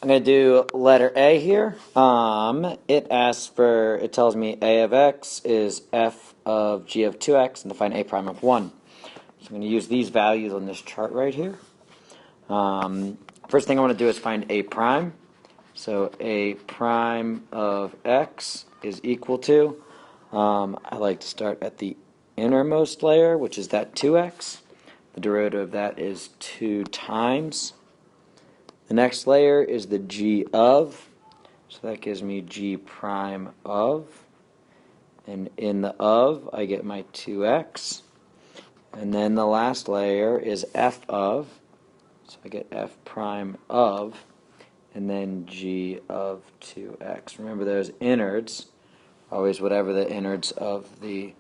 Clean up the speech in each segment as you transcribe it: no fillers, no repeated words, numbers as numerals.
I'm going to do letter A here. It tells me A of x is f of g of 2x, and to find A prime of 1. So I'm going to use these values on this chart right here. First thing I want to do is find A prime. So A prime of x is equal to, I like to start at the innermost layer, which is that 2x. The derivative of that is 2 times. The next layer is the g of, so that gives me g prime of. And in the of, I get my 2x. And then the last layer is f of, so I get f prime of, and then g of 2x. Remember, those innards, always whatever the innards of the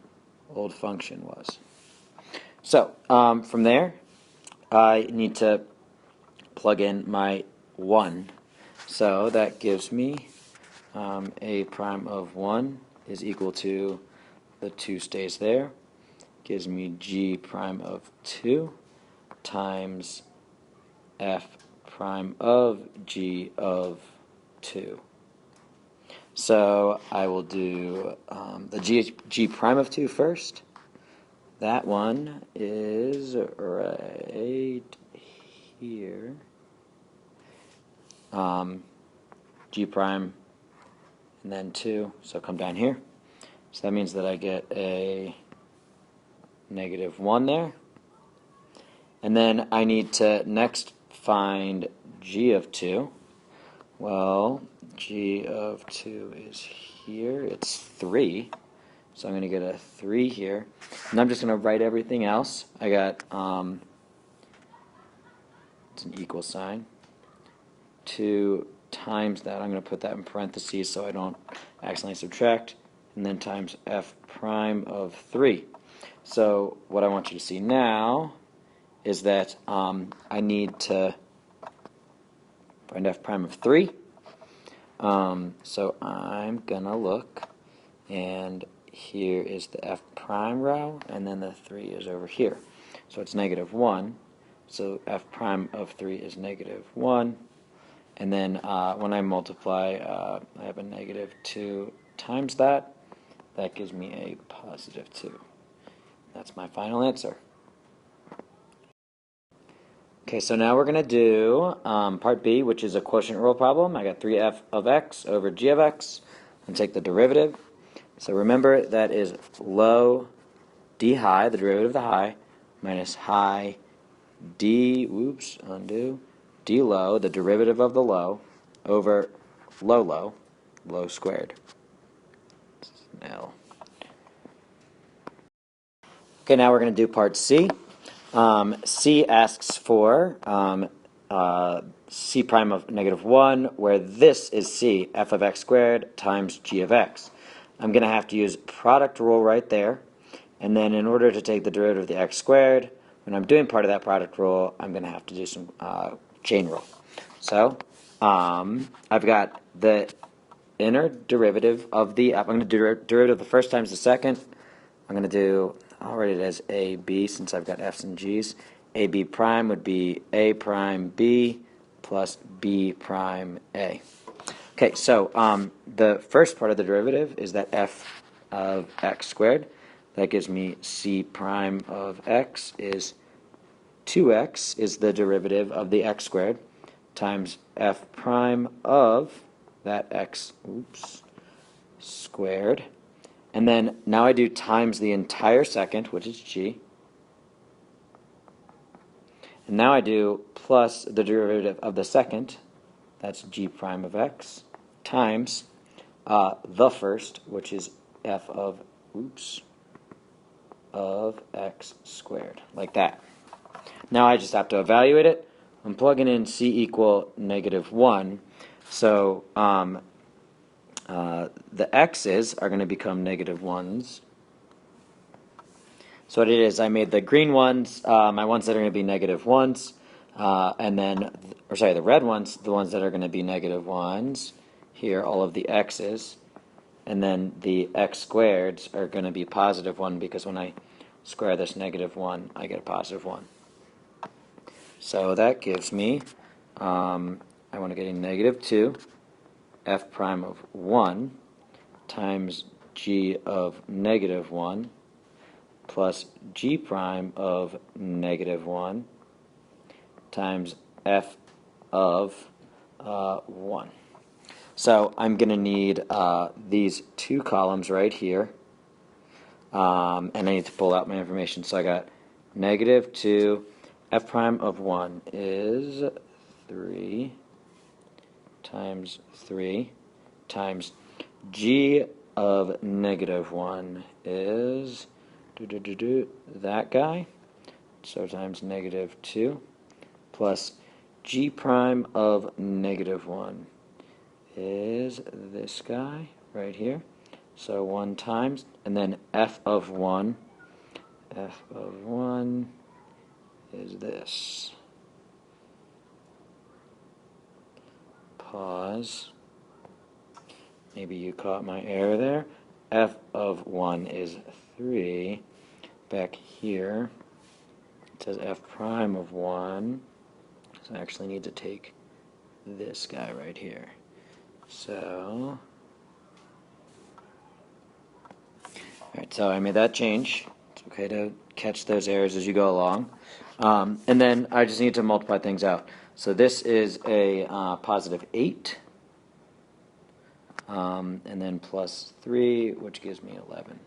old function was. So, from there, I need to plug in my 1. So that gives me A prime of 1 is equal to, the 2 stays there, gives me G prime of 2 times F prime of G of 2. So I will do the G prime of 2 first. That one is right here. G prime and then 2, so come down here. So that means that I get a negative 1 there. And then I need to next find G of 2. Well, G of 2 is here. It's 3. So I'm going to get a 3 here. And I'm just going to write everything else. I got, it's an equal sign. 2 times that. I'm going to put that in parentheses so I don't accidentally subtract. And then times f prime of 3. So what I want you to see now is that I need to find f prime of 3. So I'm going to look, and here is the f prime row, and then the 3 is over here. So it's negative 1. So f prime of 3 is negative 1. And then when I multiply, I have a negative 2 times that. That gives me a positive 2. That's my final answer. Okay, so now we're going to do part B, which is a quotient rule problem. I got 3f of x over g of x. I'm going to take the derivative. So remember, that is low d high, the derivative of the high, minus high d, d low, the derivative of the low, over low squared. This is an L. Okay, now we're going to do part C. C asks for c prime of negative 1, where this is c, f of x squared times g of x. I'm going to have to use product rule right there, and then in order to take the derivative of the x squared, when I'm doing part of that product rule, I'm going to have to do some chain rule. So I've got the inner derivative of the, I'm going to do derivative the first times the second. I'm going to do, I'll write it as AB since I've got F's and G's. AB prime would be A prime B plus B prime A. Okay, so the first part of the derivative is that f of x squared. That gives me c prime of x is 2x is the derivative of the x squared times f prime of that x squared. And then now I do times the entire second, which is g. And now I do plus the derivative of the second, that's g prime of x, times the first, which is f of x squared, like that. Now I just have to evaluate it. I'm plugging in c equal negative 1, so the x's are going to become negative 1s. So what it is, I made the green ones, my ones that are going to be negative 1s, and then, the red ones, the ones that are going to be negative 1s, here, all of the x's, and then the x squareds are going to be positive 1, because when I square this negative 1, I get a positive 1. So that gives me I want to get a negative 2 f prime of 1 times g of negative 1 plus g prime of negative 1 times f of 1. So I'm going to need these two columns right here, and I need to pull out my information. So I got negative 2 f prime of 1 is 3 times 3 times g of negative 1 is that guy, so times negative 2 plus g prime of negative 1 is this guy right here, so 1 times, and then f of 1 is this. Pause. Maybe you caught my error there. F of 1 is 3. Back here, it says f prime of 1. So I actually need to take this guy right here. So, alright, so I made that change. It's okay to catch those errors as you go along. And then I just need to multiply things out. So this is a positive 8. And then plus 3, which gives me 11.